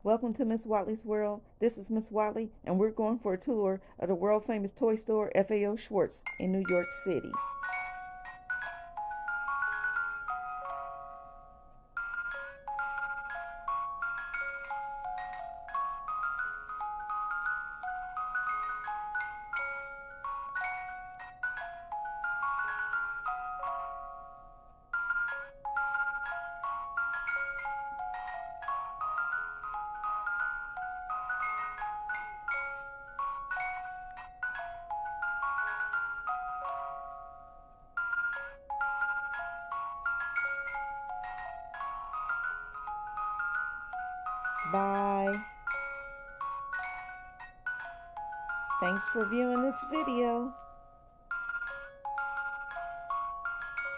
Welcome to Miss Watley's World. This is Miss Watley, and we're going for a tour of the world famous Toy Store FAO Schwarz in New York City. Bye. Thanks for viewing this video.